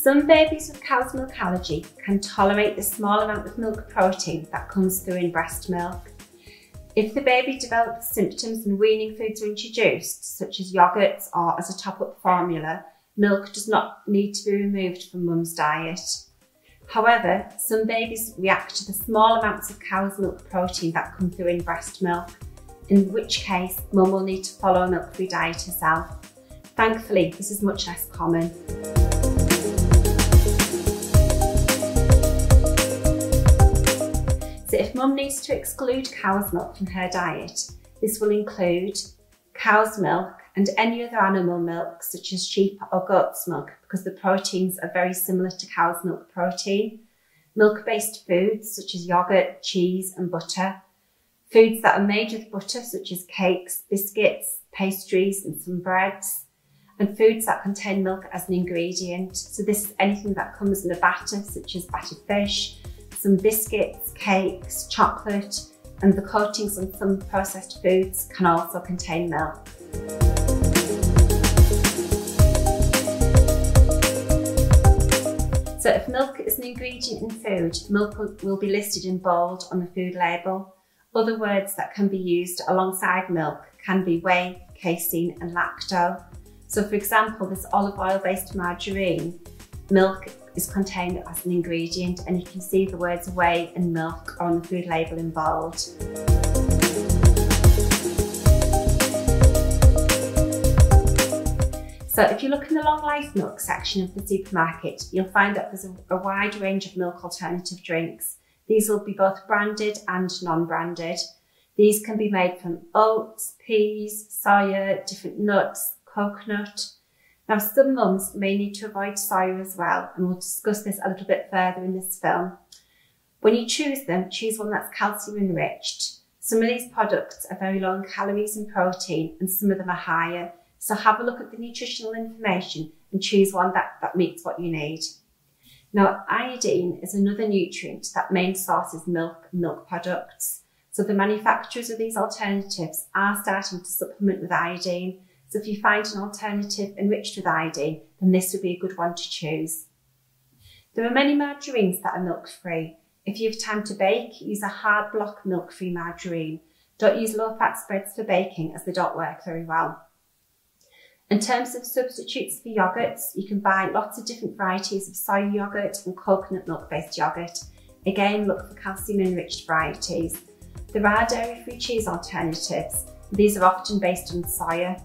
Some babies with cow's milk allergy can tolerate the small amount of milk protein that comes through in breast milk. If the baby develops symptoms and weaning foods are introduced, such as yogurts or as a top-up formula, milk does not need to be removed from mum's diet. However, some babies react to the small amounts of cow's milk protein that come through in breast milk, in which case mum will need to follow a milk-free diet herself. Thankfully, this is much less common. So if mum needs to exclude cow's milk from her diet, this will include cow's milk and any other animal milk, such as sheep or goat's milk, because the proteins are very similar to cow's milk protein. Milk-based foods, such as yogurt, cheese and butter. Foods that are made with butter, such as cakes, biscuits, pastries and some breads. And foods that contain milk as an ingredient. So this is anything that comes in a batter, such as battered fish, some biscuits, cakes, chocolate, and the coatings on some processed foods can also contain milk. So if milk is an ingredient in food, milk will be listed in bold on the food label. Other words that can be used alongside milk can be whey, casein and lacto. So for example, this olive oil based margarine, milk is contained as an ingredient, and you can see the words whey and milk on the food label in bold. So if you look in the long life milk section of the supermarket, you'll find that there's a wide range of milk alternative drinks. These will be both branded and non-branded. These can be made from oats, peas, soya, different nuts, coconut. Now, some mums may need to avoid soya as well, and we'll discuss this a little bit further in this film. When you choose them, choose one that's calcium enriched. Some of these products are very low in calories and protein, and some of them are higher. So have a look at the nutritional information and choose one that meets what you need. Now, iodine is another nutrient that main sources milk and milk products. So the manufacturers of these alternatives are starting to supplement with iodine. So if you find an alternative enriched with iodine, then this would be a good one to choose. There are many margarines that are milk-free. If you have time to bake, use a hard block milk-free margarine. Don't use low-fat spreads for baking, as they don't work very well. In terms of substitutes for yogurts, you can buy lots of different varieties of soy yogurt and coconut milk-based yogurt. Again, look for calcium-enriched varieties. There are dairy-free cheese alternatives. These are often based on soya.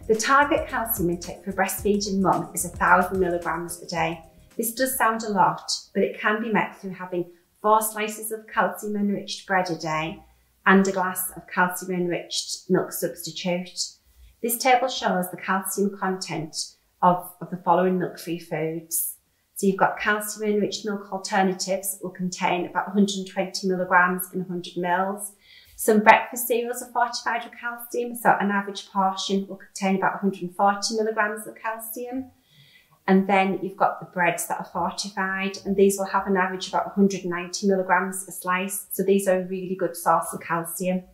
The target calcium intake for breastfeeding mum is 1,000 milligrams a day. This does sound a lot, but it can be met through having 4 slices of calcium enriched bread a day and a glass of calcium enriched milk substitute. This table shows the calcium content of the following milk-free foods. So you've got calcium enriched milk alternatives that will contain about 120 milligrams in 100 mils. Some breakfast cereals are fortified with calcium, so an average portion will contain about 140 milligrams of calcium. And then you've got the breads that are fortified, and these will have an average of about 190 milligrams a slice. So these are a really good source of calcium.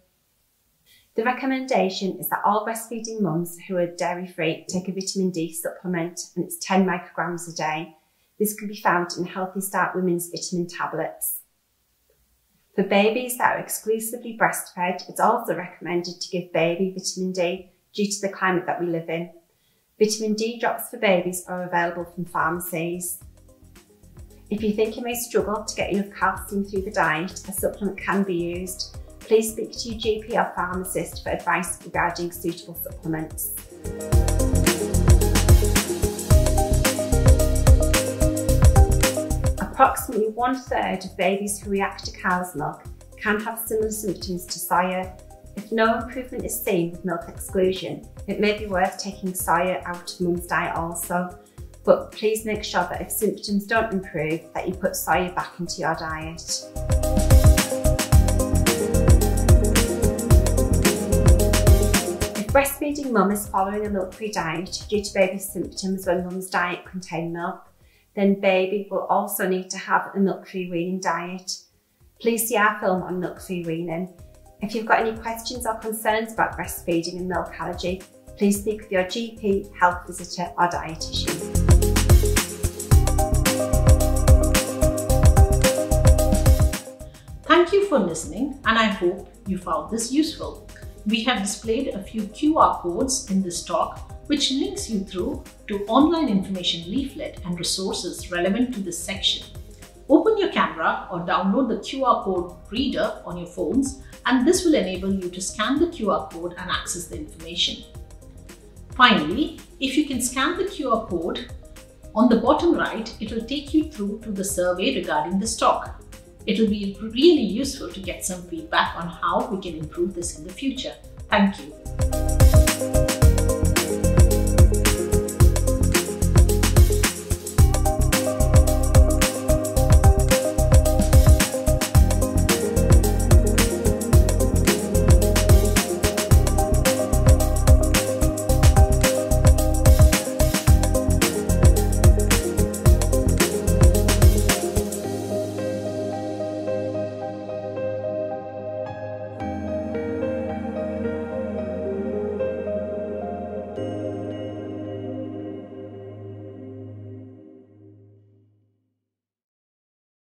The recommendation is that all breastfeeding mums who are dairy-free take a vitamin D supplement, and it's 10 micrograms a day. This can be found in Healthy Start Women's vitamin tablets. For babies that are exclusively breastfed, it's also recommended to give baby vitamin D due to the climate that we live in. Vitamin D drops for babies are available from pharmacies. If you think you may struggle to get enough calcium through the diet, a supplement can be used. Please speak to your GP or pharmacist for advice regarding suitable supplements. Approximately 1/3 of babies who react to cow's milk can have similar symptoms to soya. If no improvement is seen with milk exclusion, it may be worth taking soya out of mum's diet also, but please make sure that if symptoms don't improve, that you put soya back into your diet. If breastfeeding mum is following a milk-free diet due to baby symptoms when mum's diet contained milk, then baby will also need to have a milk-free weaning diet. please see our film on milk-free weaning. If you've got any questions or concerns about breastfeeding and milk allergy, please speak with your GP, health visitor or dietitian. Thank you for listening, and I hope you found this useful. We have displayed a few QR codes in this talk which links you through to online information leaflet and resources relevant to this section. Open your camera or download the QR code reader on your phones, and this will enable you to scan the QR code and access the information. Finally, if you can scan the QR code, on the bottom right, it will take you through to the survey regarding this talk. It will be really useful to get some feedback on how we can improve this in the future. Thank you.